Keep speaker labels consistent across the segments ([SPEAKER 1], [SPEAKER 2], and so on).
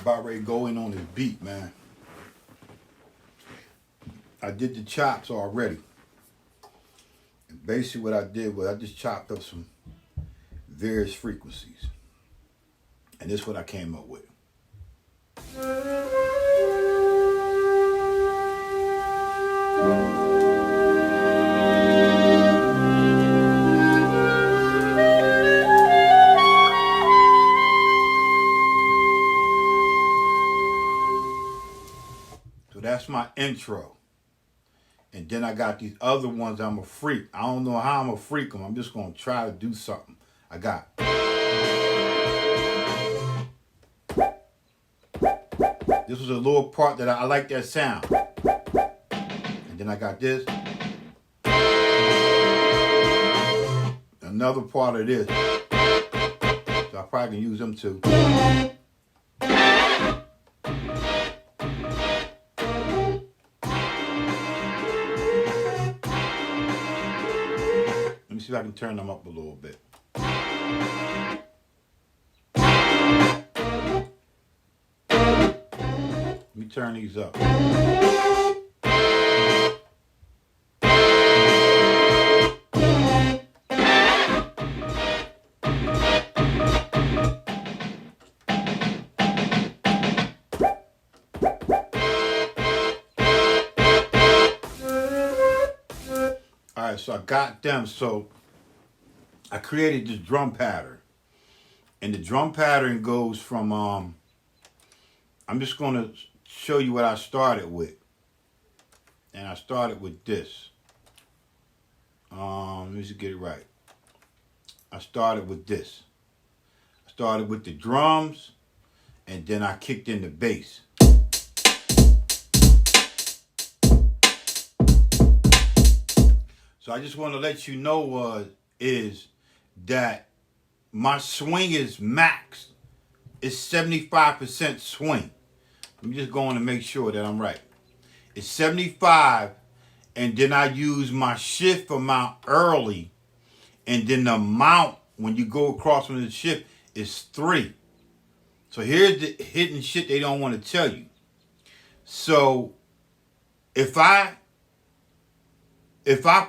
[SPEAKER 1] About ready to go in on this beat, man. I did the chops already. And basically what I did was I just chopped up some various frequencies. And this is what I came up with. So that's my intro. And then I got these other ones I'm a freak. I don't know how I'm a freak them. I'm just going to try to do something. I got. This was a little part that I like that sound. And then I got this. Another part of this. So I probably can use them too. Let me see if I can turn them up a little bit. Let me turn these up. Alright, so I got them. So I created this drum pattern. And the drum pattern goes from I'm just gonna show you what I started with. And I started with this. Let me just get it right. I started with this. I started with the drums, and then I kicked in the bass. So I just want to let you know is that my swing is maxed. It's 75% swing. I'm just going to make sure that I'm right. It's 75, and then I use my shift amount early, and then the amount when you go across from the shift is 3. So here's the hidden shit they don't want to tell you. So if I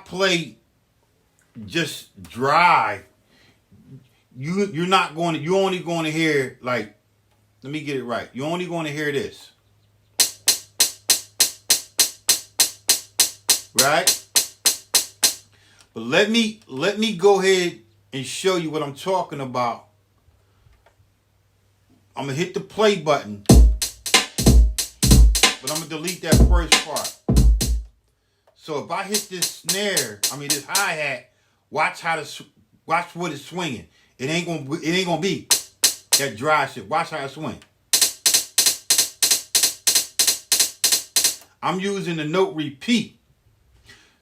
[SPEAKER 1] play just dry, you're only going to hear, like, let me get it right. You're only going to hear this. Right? But let me go ahead and show you what I'm talking about. I'm going to hit the play button. But I'm going to delete that first part. So if I hit this snare, this hi-hat, watch what it's swinging. It ain't gonna be that dry shit. Watch how it swing. I'm using the note repeat.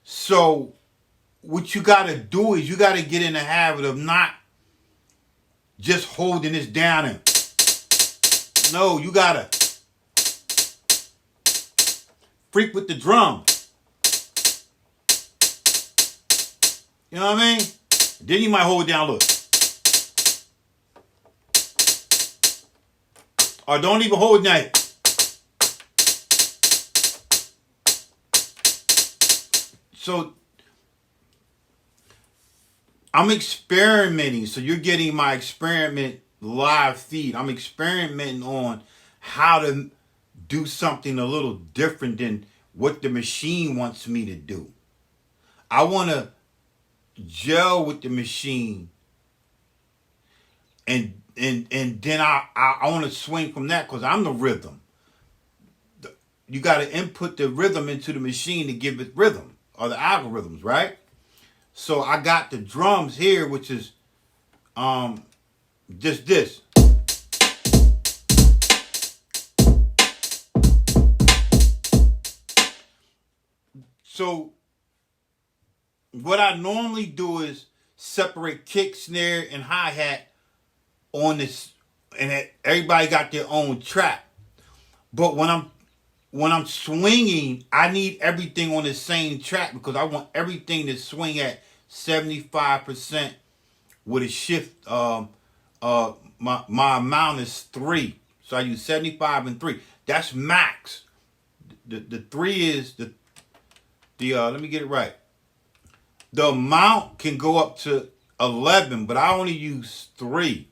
[SPEAKER 1] So what you gotta do is you gotta get in the habit of not just holding this down and no, you gotta freak with the drum. You know what I mean? Then you might hold it down, look. Or don't even hold that. So I'm experimenting. So you're getting my experiment live feed. I'm experimenting on how to do something a little different than what the machine wants me to do. I want to gel with the machine, and then I want to swing from that because I'm the rhythm. You got to input the rhythm into the machine to give it rhythm, or the algorithms, right? So I got the drums here, which is just this. So what I normally do is separate kick, snare, and hi-hat on this, and everybody got their own track. But when I'm swinging, I need everything on the same track because I want everything to swing at 75% with a shift. My amount is 3. So I use 75 and 3. That's max. The 3 is the let me get it right. The amount can go up to 11, but I only use 3.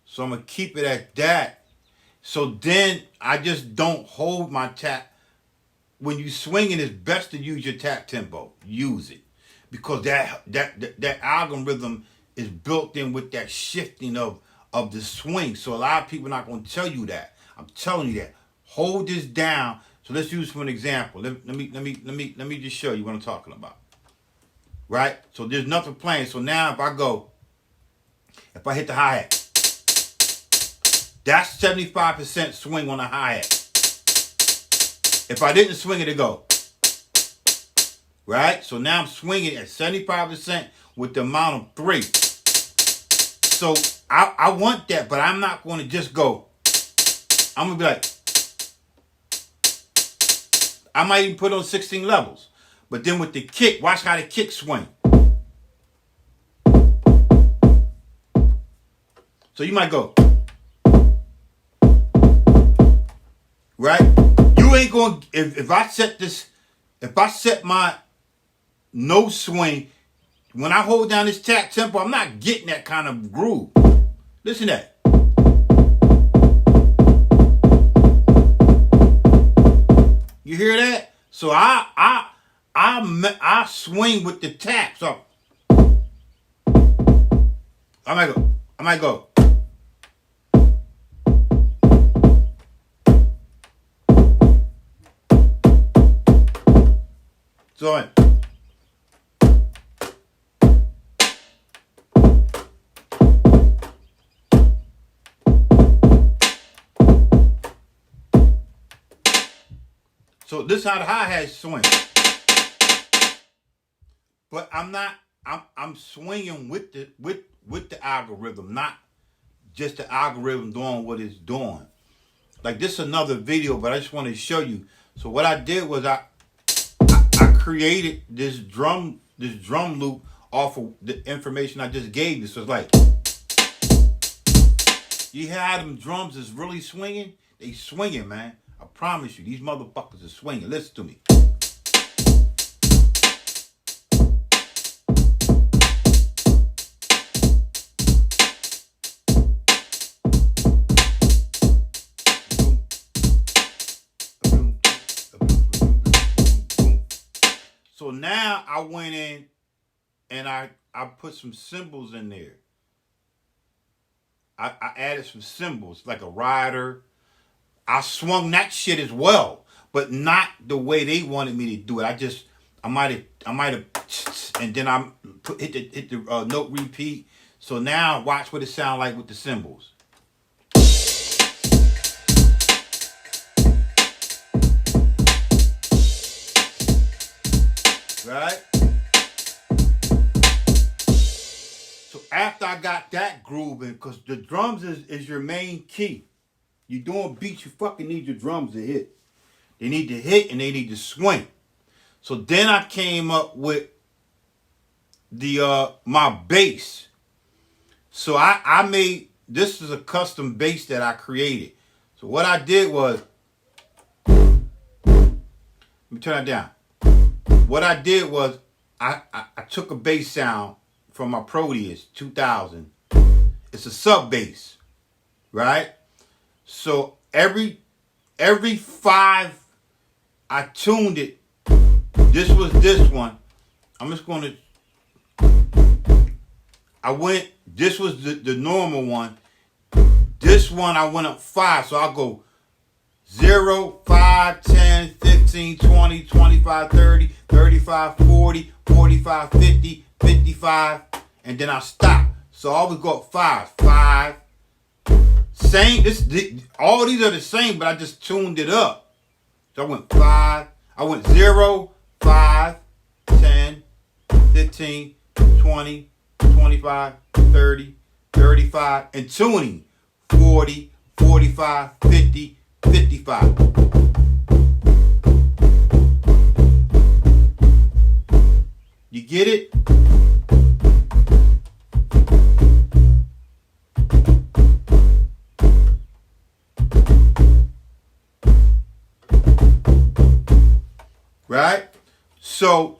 [SPEAKER 1] So I'm going to keep it at that. So then I just don't hold my tap. When you swinging, it's best to use your tap tempo. Use it. Because that algorithm is built in with that shifting of the swing. So a lot of people are not going to tell you that. I'm telling you that. Hold this down. So let's use for an example. Let me just show you what I'm talking about. Right? So there's nothing playing. So now if I hit the hi-hat, that's 75% swing on the hi-hat. If I didn't swing it, it go. Right? So now I'm swinging at 75% with the amount of 3. So I want that, but I'm not going to just go. I'm going to be like, I might even put on 16 levels. But then with the kick, watch how the kick swing. So you might go. Right? You ain't going, if I set my no swing, when I hold down this tap tempo, I'm not getting that kind of groove. Listen to that. You hear that? So I swing with the tap. So I might go. So this is how the hi-hat swing. But I'm swinging with the algorithm, not just the algorithm doing what it's doing. Like this is another video, but I just want to show you. So what I did was I created this drum loop off of the information I just gave you. So it's like, you hear how them drums is really swinging? They swinging, man. I promise you, these motherfuckers are swinging. Listen to me. So now I went in and I put some cymbals in there. I added some cymbals like a rider. I swung that shit as well, but not the way they wanted me to do it. I might have, and then I hit the note repeat. So now watch what it sounds like with the cymbals. Right? So after I got that grooving, because the drums is your main key. You doing beats, you fucking need your drums to hit. They need to hit and they need to swing. So then I came up with the my bass. So I made, this is a custom bass that I created. So what I did was, let me turn that down. What I did was I took a bass sound from my Proteus 2000. It's a sub bass, right? So every 5 I tuned it. This was this one. I'm just going to, this was the normal one. This one I went up 5. So I'll go 0, 5, 10, 15, 20, 25, 30, 35, 40, 45, 50, 55. And then I stop. So I always go up 5, 5. Same, all these are the same, but I just tuned it up. So I went 5, I went 0, 5, 10, 15, 20, 25, 30, 35, and tuning 40, 45, 50, 55. You get it? right? So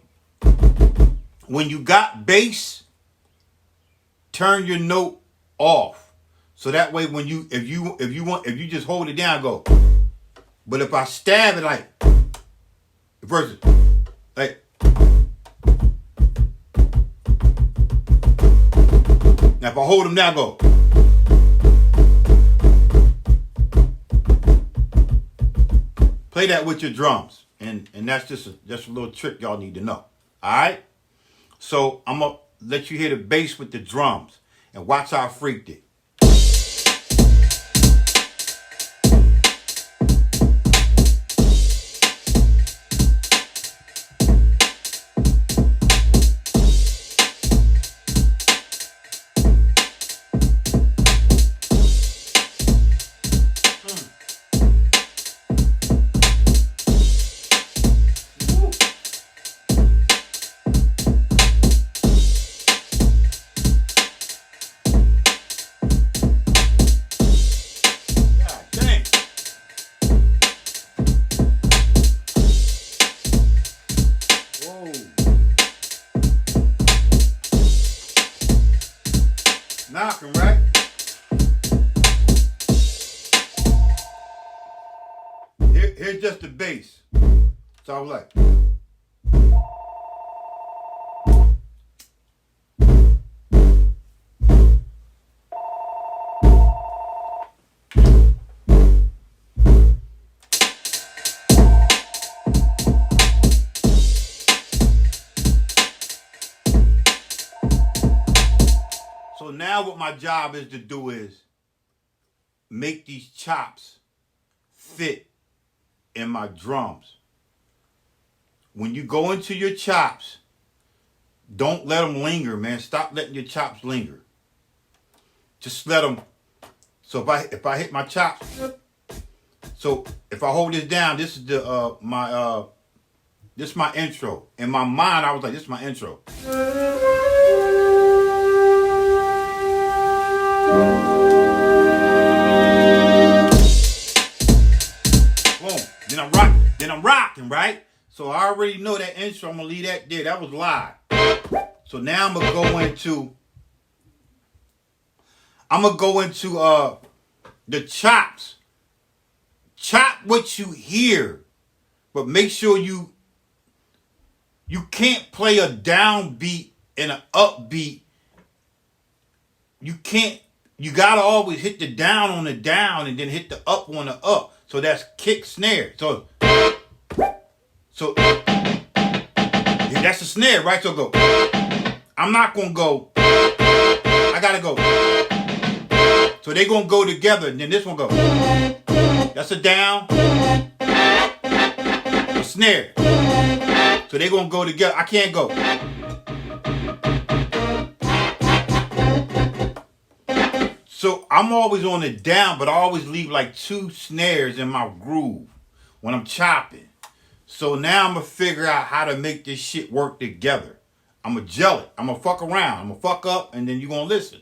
[SPEAKER 1] when you got bass, turn your note off. So that way when you if you just hold it down, go. But if I stab it like versus like now if I hold them down, go. Play that with your drums. And that's just a little trick y'all need to know. Alright? So I'm gonna let you hear the bass with the drums and watch how I freaked it. Knocking, right? Here's just the bass. So I was like. So now what my job is to do is make these chops fit in my drums. When you go into your chops, don't let them linger, man. Stop letting your chops linger. Just let them. So if I hit my chops, so if I hold this down, this is the this is my intro. In my mind, I was like, this is my intro. Boom. Then I'm rocking, right? So I already know that intro. I'm gonna leave that there. That was live. So now I'm gonna go into the chops. Chop what you hear, but make sure you can't play a downbeat and an upbeat. You can't. You gotta always hit the down on the down and then hit the up on the up. So that's kick snare. So yeah, that's a snare, right? So go. I'm not gonna go. I gotta go. So they gonna go together, and then this one go. That's a down, a snare. So they gonna go together. I can't go. So I'm always on the down, but I always leave like 2 snares in my groove when I'm chopping. So now I'm gonna figure out how to make this shit work together. I'm gonna gel it. I'm gonna fuck around. I'm gonna fuck up, and then you gonna listen.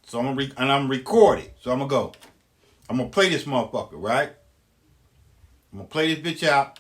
[SPEAKER 1] So I'm gonna record it. So I'm gonna go. I'm gonna play this motherfucker, right? I'm gonna play this bitch out.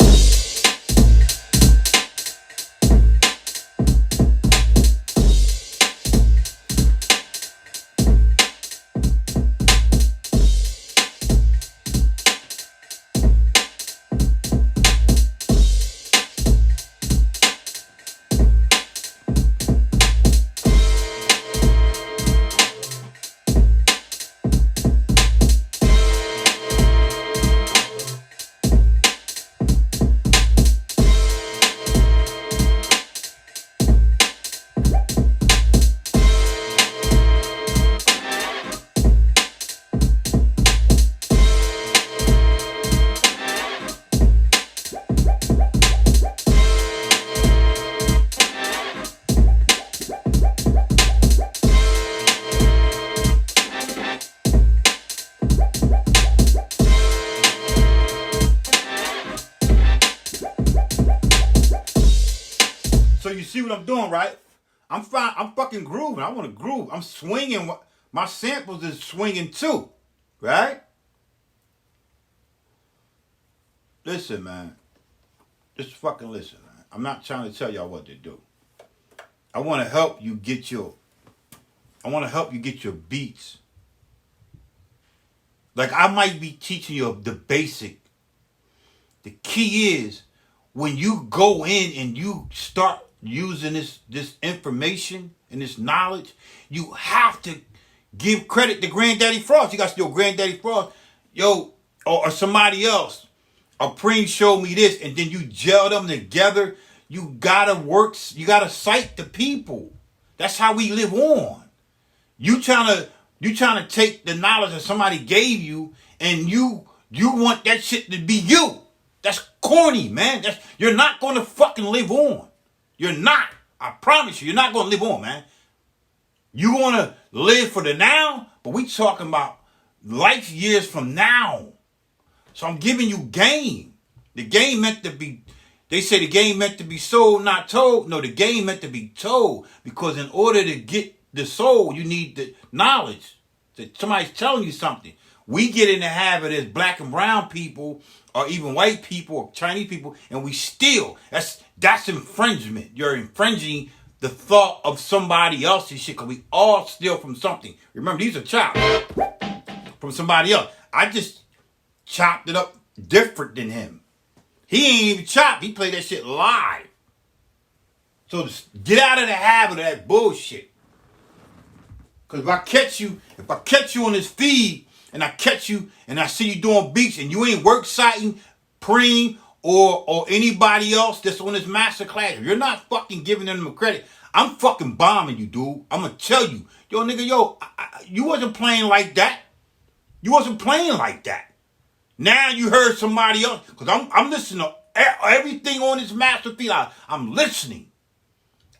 [SPEAKER 1] So you see what I'm doing, right? I'm fine. I'm fucking grooving. I want to groove. I'm swinging. My samples is swinging too, right? Listen, man. Just fucking listen, man. I'm not trying to tell y'all what to do. I want to help you get your beats. Like, I might be teaching you the basic. The key is when you go in and you start using this information and this knowledge, you have to give credit to Granddaddy Frost. You got to know Granddaddy Frost, yo, or somebody else. A Preem showed me this, and then you gel them together. You gotta cite the people. That's how we live on. You trying to take the knowledge that somebody gave you, and you want that shit to be you. That's corny, man. You're not gonna fucking live on. You're not. I promise you, you're not gonna live on, man. You wanna live for the now, but we talking about life years from now. So I'm giving you game. The game meant to be. They say the game meant to be sold, not told. No, the game meant to be told, because in order to get the soul, you need the knowledge. That somebody's telling you something. We get in the habit as black and brown people, or even white people, or Chinese people, and we steal. That's infringement. You're infringing the thought of somebody else's shit, because we all steal from something. Remember, these are chopped from somebody else. I just chopped it up different than him. He ain't even chopped. He played that shit live. So get out of the habit of that bullshit. Because if I catch you on this feed, and I catch you and I see you doing beats and you ain't work citing Preem or anybody else that's on this master class, if you're not fucking giving them credit, I'm fucking bombing you, dude. I'm gonna tell you, yo, nigga, you wasn't playing like that. You wasn't playing like that. Now you heard somebody else, because I'm listening to everything on this master feed. I'm listening.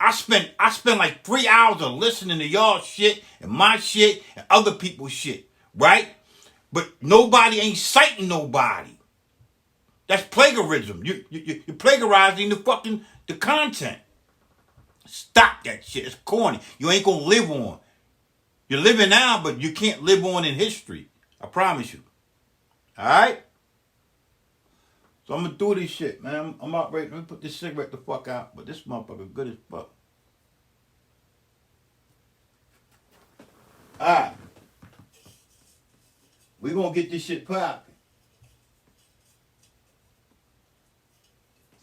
[SPEAKER 1] I spent like 3 hours of listening to y'all shit and my shit and other people's shit, right? But nobody ain't citing nobody. That's plagiarism. You're plagiarizing the content. Stop that shit. It's corny. You ain't gonna live on. You're living now, but you can't live on in history. I promise you. All right? So I'm going to do this shit, man. I'm out ready. Let me put this cigarette the fuck out. But this motherfucker good as fuck. All right. We going to get this shit popping.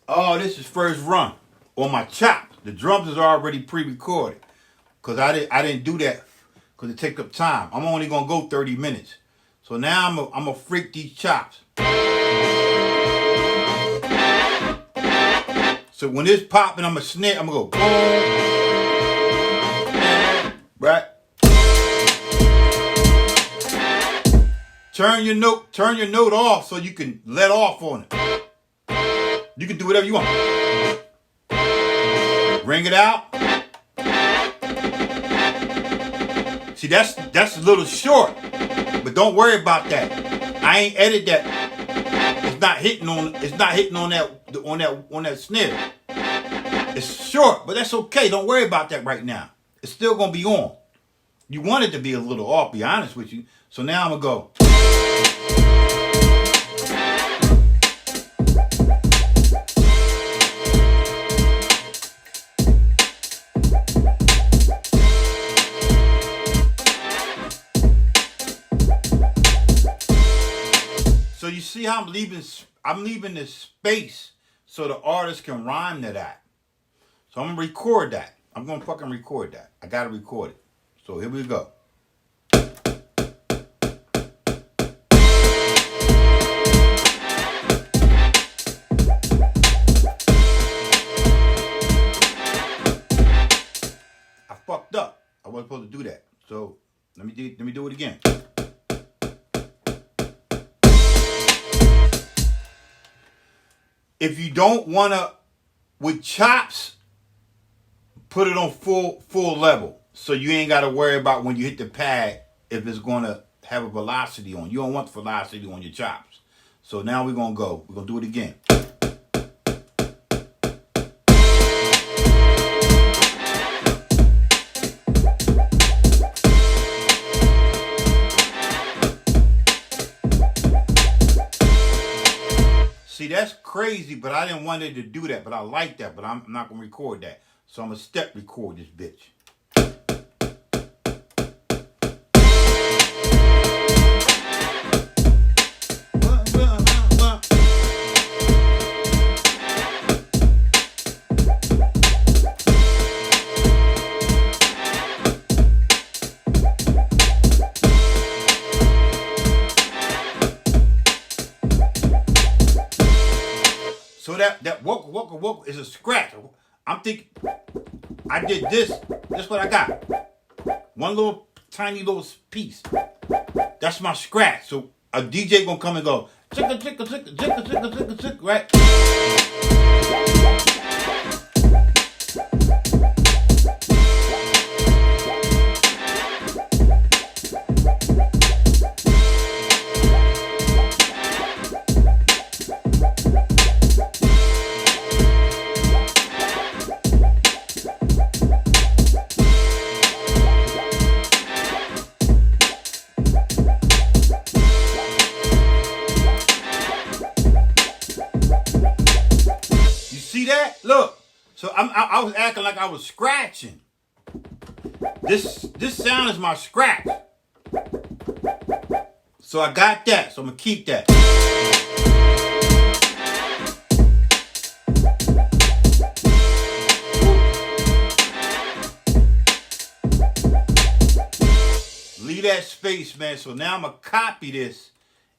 [SPEAKER 1] Oh, this is first run on my chops. The drums is already pre-recorded. Because I didn't do that because it take up time. I'm only going to go 30 minutes. So now I'm going to freak these chops. So when this popping, I'm going to snare. I'm going to go boom. Right? Turn your note off so you can let off on it. You can do whatever you want. Ring it out. See, that's a little short. But don't worry about that. I ain't edit that. It's not hitting on that snare. It's short, but that's okay. Don't worry about that right now. It's still gonna be on. You want it to be a little off, be honest with you. So now I'm gonna go. So you see how I'm leaving this space so the artist can rhyme to that. So I'm gonna record that. I'm gonna fucking record that. I gotta record it. So here we go. I fucked up. I wasn't supposed to do that. So let me do it again. If you don't wanna, with chops, put it on full level. So you ain't gotta worry about when you hit the pad if it's gonna have a velocity on. You don't want the velocity on your chops. So now we're gonna go. We're gonna do it again. See, that's crazy. crazy, but I didn't want it to do that. But I like that, but I'm not going to record that. So I'm going to step record this bitch. So that woke is a scratch. I'm thinking, I did this. That's what I got. One little tiny little piece. That's my scratch. So a DJ gonna come and go, chicka chicka chicka chicka chicka chicka chicka, right? See that? Look. So I was acting like I was scratching. This sound is my scratch. So I got that. So I'm gonna keep that. Leave that space, man. So now I'm gonna copy this,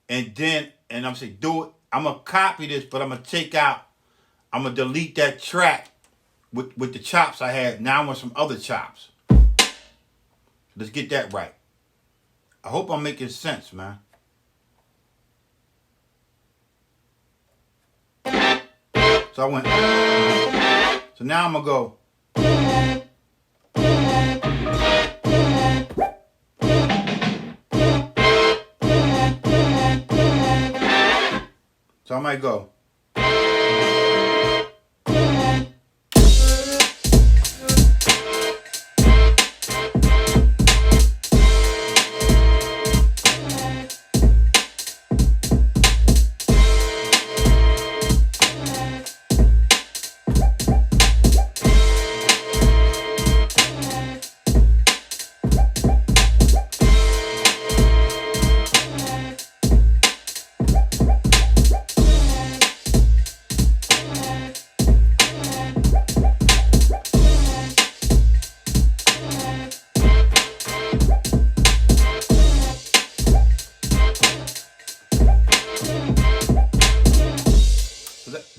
[SPEAKER 1] and I'm saying do it. I'm gonna copy this, but I'm gonna take out. I'm going to delete that track with the chops I had. Now I want some other chops. Let's get that right. I hope I'm making sense, man. So I went. So now I'm going to go. So I might go.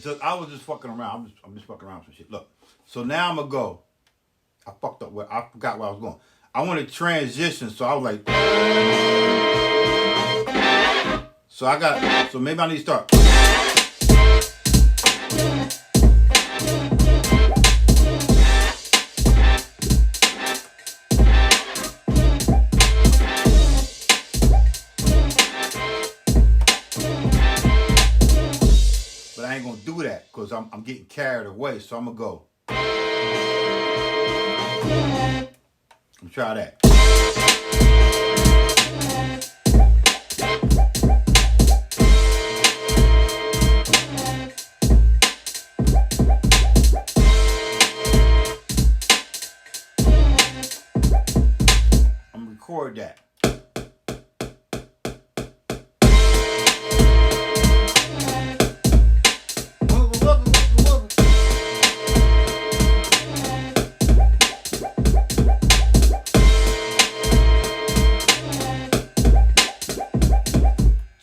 [SPEAKER 1] So I was just fucking around. I'm just fucking around with some shit. Look. So now I'm gonna go. I fucked up. I forgot where I was going. I want to transition. So I was like. So maybe I need to start. But I ain't gonna do that because I'm getting carried away. So I'm gonna go. Let me try that. I'm gonna record that.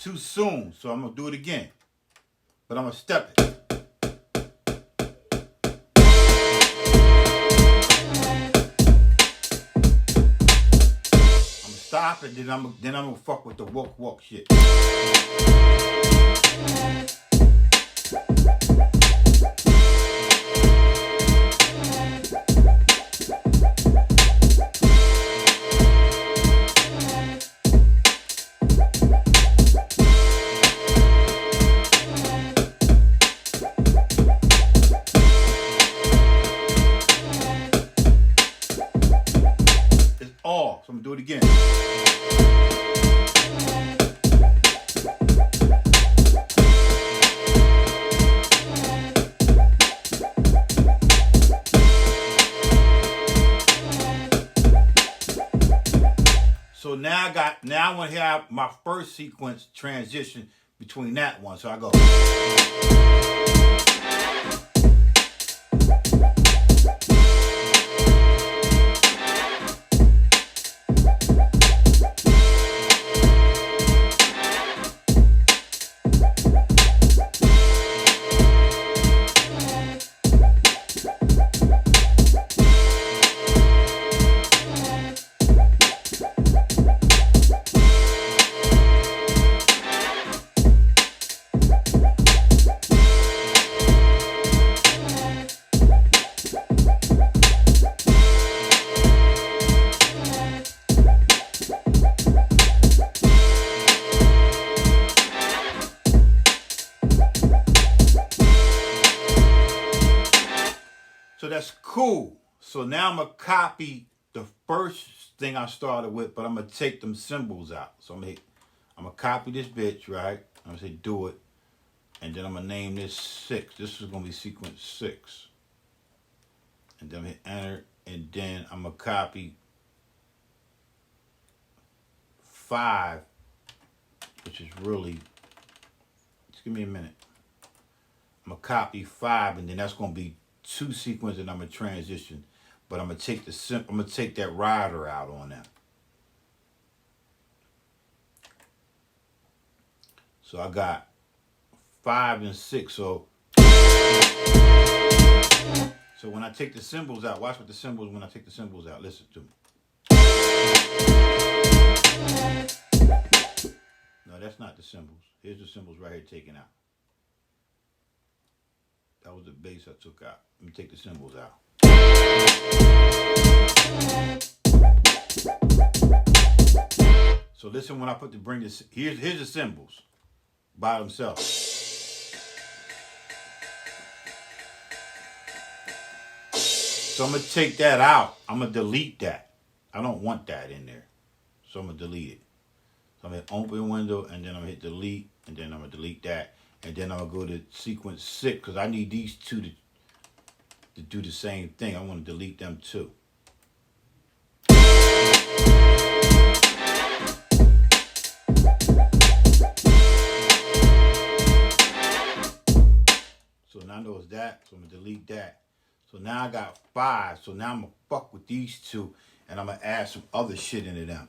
[SPEAKER 1] Too soon, so I'm gonna do it again, but I'm gonna step it. I'm gonna stop it, then I'm gonna fuck with the walk shit. So I'm gonna do it again. now I want to have my first sequence transition between that one. So I go. So that's cool. So now I'm going to copy the first thing I started with, but I'm going to take them symbols out. So I'm going to copy this bitch, right? I'm going to say do it. And then I'm going to name this 6. This is going to be sequence 6. And then I'm going to hit enter. And then I'm going to copy 5, which is really, just give me a minute. I'm going to copy 5, and then that's going to be 2 sequences, and I'm gonna transition, but I'm gonna take that rider out on that. So I got 5 and 6. So when I take the symbols out, watch what the symbols. When I take the symbols out, listen to me. No, that's not the symbols. Here's the symbols right here taken out. That was the bass I took out. Let me take the symbols out. So listen when I bring this. Here's the cymbals by themselves. So I'm gonna take that out. I'm gonna delete that. I don't want that in there. So I'm gonna delete it. So I'm gonna hit open window, and then I'm gonna hit delete, and then I'm gonna delete that. And then I'm gonna go to sequence 6 because I need these 2 to do the same thing. I want to delete them too. So now I know it's that, so I'm gonna delete that. So now I got 5. So now I'm gonna fuck with these 2, and I'm gonna add some other shit into them.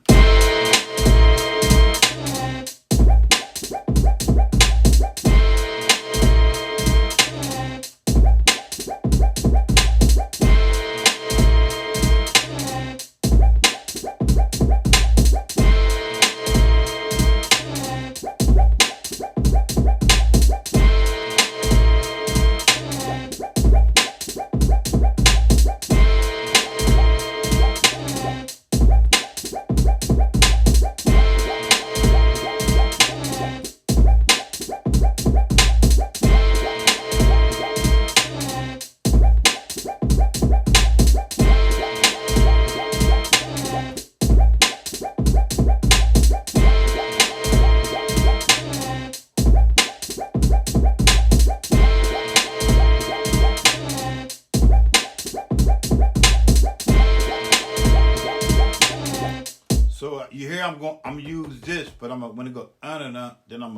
[SPEAKER 1] So you hear I'm gonna use this, but I'm gonna go then I'm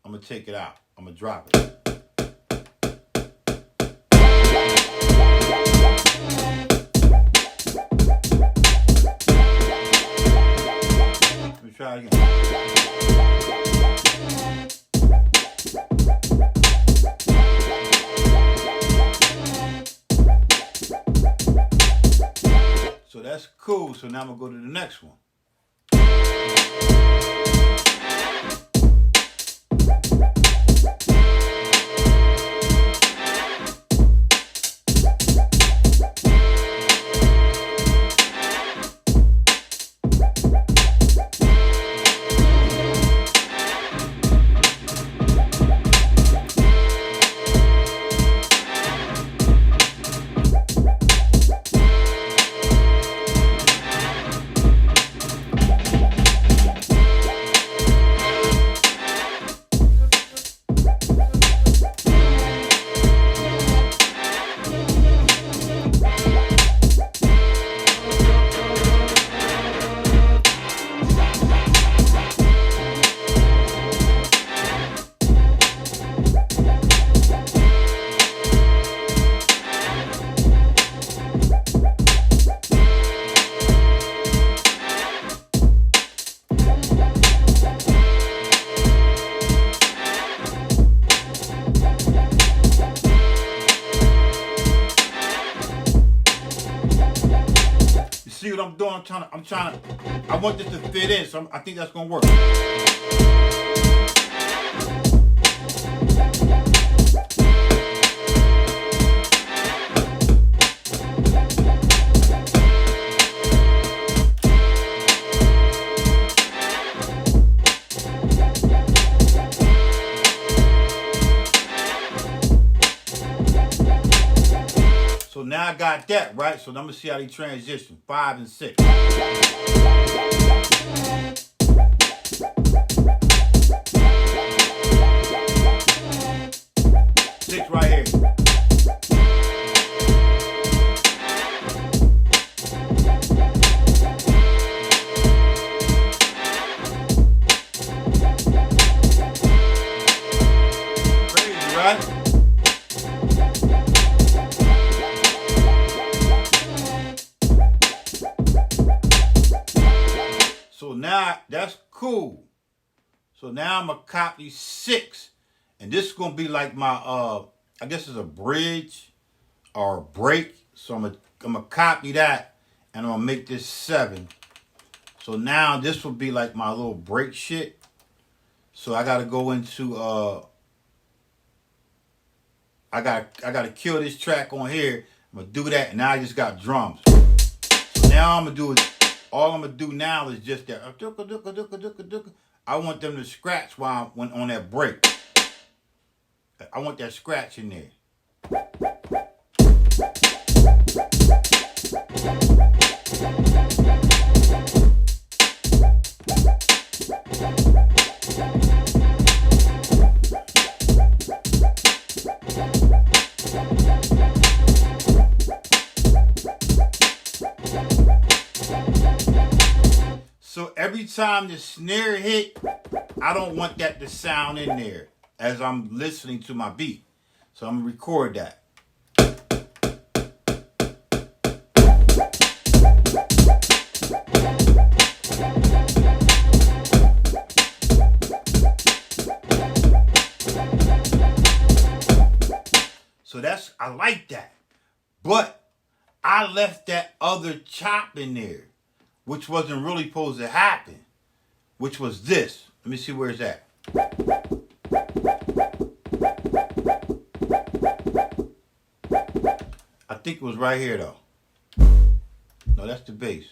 [SPEAKER 1] gonna take it out. I'm gonna drop it. Let me try it again. So that's cool. So now I'm gonna go to the next one. see what I'm doing? I want this to fit in, so I think that's gonna work. So now I got that, right? So I'm gonna see how they transition. 5 and 6. 6 right here. Crazy, right? So now that's cool. So now I'm gonna copy 6, and this is gonna be like my I guess it's a bridge or a break. So I'm gonna copy that, and I'm gonna make this 7. So now this will be like my little break shit. So I gotta go into I gotta kill this track on here. I'm gonna do that, and now I just got drums. So now I'm gonna do it. All I'm gonna do now is just that. I want them to scratch while when on that break. I want that scratch in there. So every time the snare hit, I don't want that to sound in there as I'm listening to my beat. So I'm gonna record that. So I like that. But I left that other chop in there, which wasn't really supposed to happen, which was this. Let me see where it's at. I think it was right here though. No, that's the bass.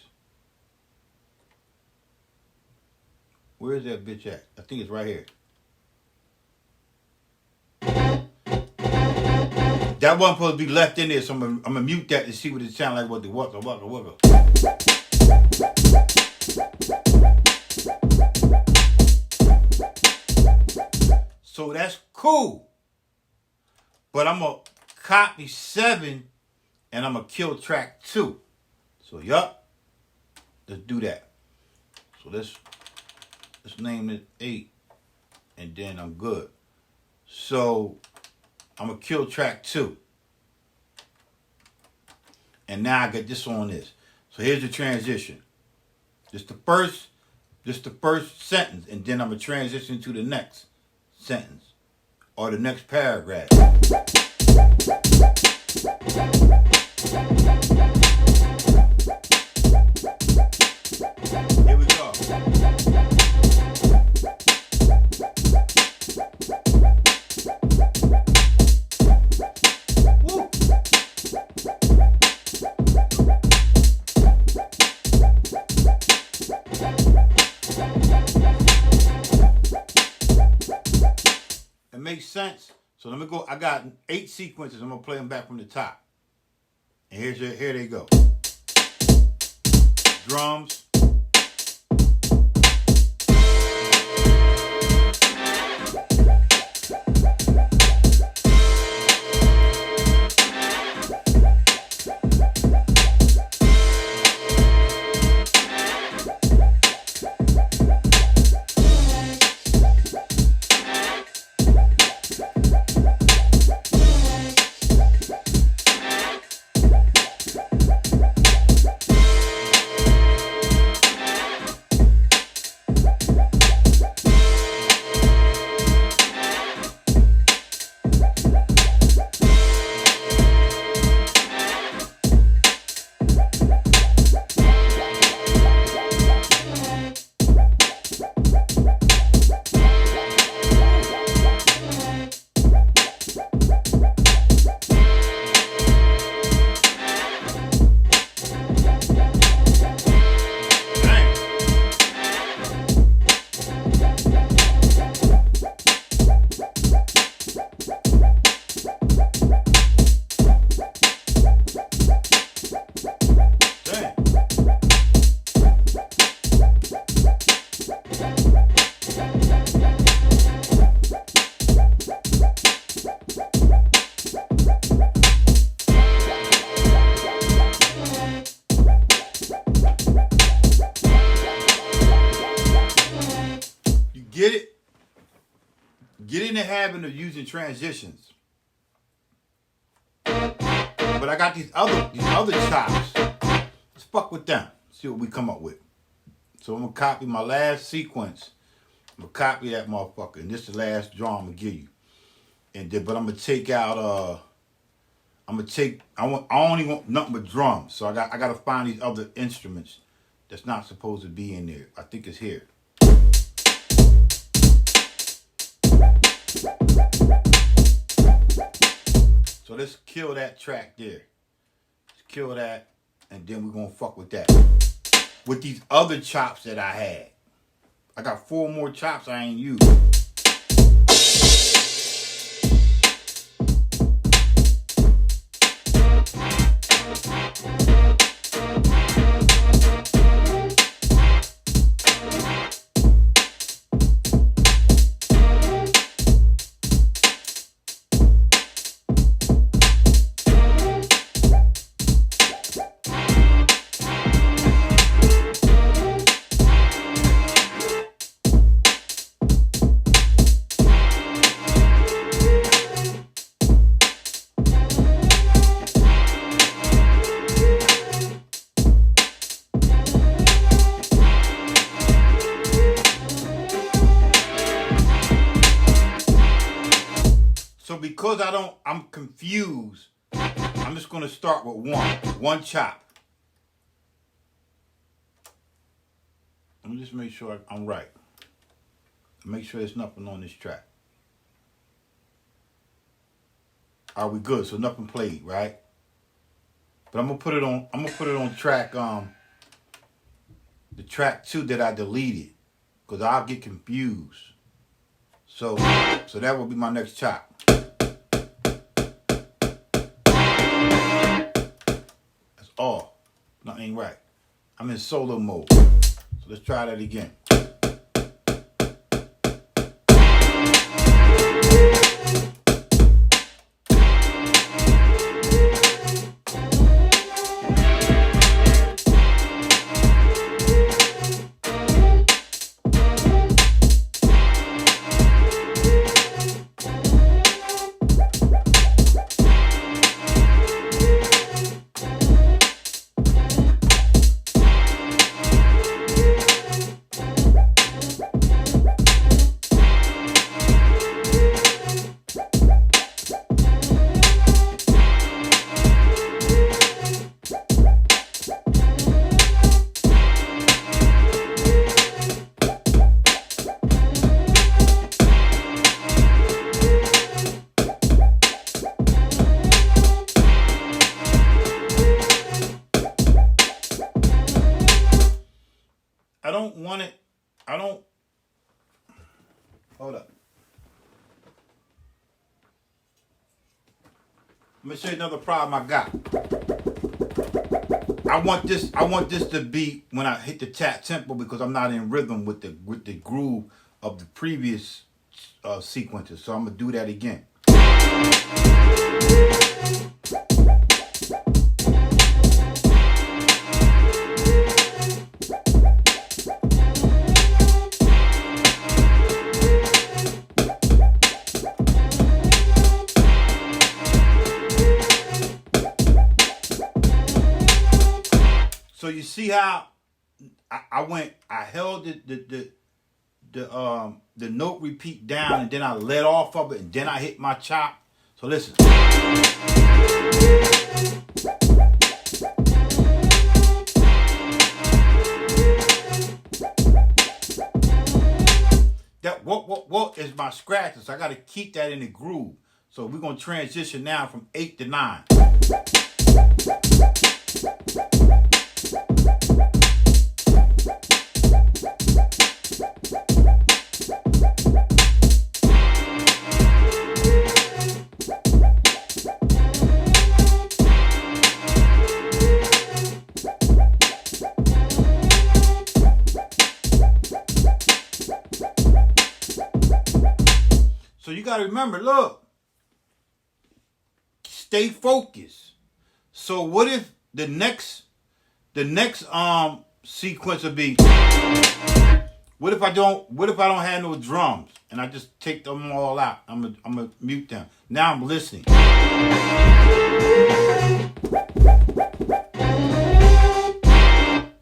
[SPEAKER 1] Where is that bitch at? I think it's right here. That wasn't supposed to be left in there, so I'm gonna mute that to see what it sounds like. What the wugga. So that's cool. But I'm gonna copy 7 and I'm gonna kill track 2. So yup. Let's do that. So let's name it 8 and then I'm good. So I'm gonna kill track 2. And now I got this on this. So here's the transition. Just the first sentence, and then I'm gonna transition to the next sentence or the next paragraph. Here we go. Woo. It makes sense. So let me go. I got 8 sequences. I'm gonna play them back from the top. And here they go. Drums. Get in the habit of using transitions. But I got these other chops. Let's fuck with them. See what we come up with. So I'm gonna copy my last sequence. I'm gonna copy that motherfucker, and this is the last drum I'm gonna give you. And then, but I'm gonna take out. I only want nothing but drums. So I gotta find these other instruments that's not supposed to be in there. I think it's here. So let's kill that track there. Let's kill that, and then we're gonna fuck with that. With these other chops that I had. I got 4 more chops I ain't used. So because I'm confused, I'm just gonna start with one chop. Let me just make sure I'm right. Make sure there's nothing on this track. Are we good? So nothing played, right? But I'm gonna put it on track the track 2 that I deleted, because I'll get confused. So that will be my next chop. That's all. Nothing ain't right. I'm in solo mode. So let's try that again. I don't want it. Hold up. Let me show you another problem I got. I want this to be when I hit the tap tempo, because I'm not in rhythm with the groove of the previous sequences. So I'm gonna do that again. So you see how I held the note repeat down, and then I let off of it, and then I hit my chop. So listen. That what is my scratches. So I got to keep that in the groove. So we're gonna transition now from 8 to 9. So you got to remember, look, stay focused. So what if the next sequence will be What if I don't have no drums and I just take them all out? I'm gonna mute them. Now I'm listening.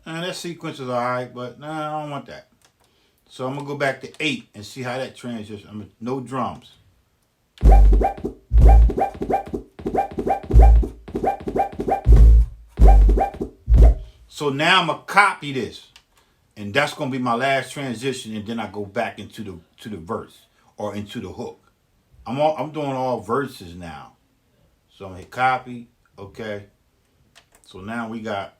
[SPEAKER 1] That sequence is alright, but nah, I don't want that. So I'm gonna go back to 8 and see how that transitions. No drums. So now I'm gonna copy this, and that's gonna be my last transition, and then I go back into the verse or into the hook. I'm doing all verses now. So I'm gonna hit copy. Okay. So now we got.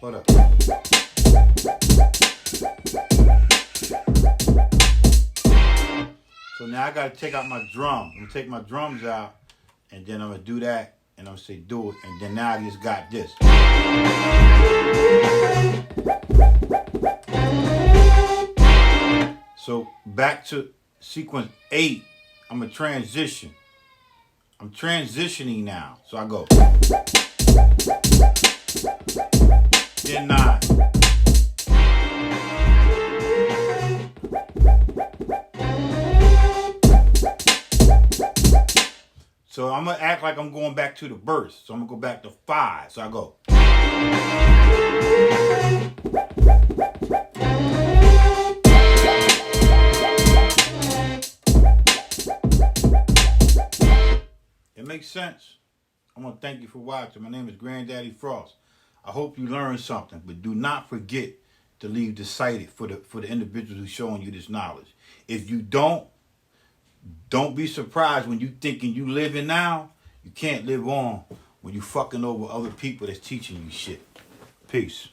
[SPEAKER 1] Hold up. So now I gotta take out my drum. I'm gonna take my drums out, and then I'm gonna do that, and I'm gonna say do it, and then now I just got this. So back to sequence 8, I'm gonna transition. I'm transitioning now. So I go. Then 9. So I'm gonna act like I'm going back to the verse. So I'm gonna go back to 5. So I go. It makes sense. I want to thank you for watching. My name is Granddaddy Frost. I hope you learned something, but do not forget to leave the site for the individuals who's showing you this knowledge. If you don't be surprised when you thinking you living now. You can't live on when you fucking over other people that's teaching you shit. Peace.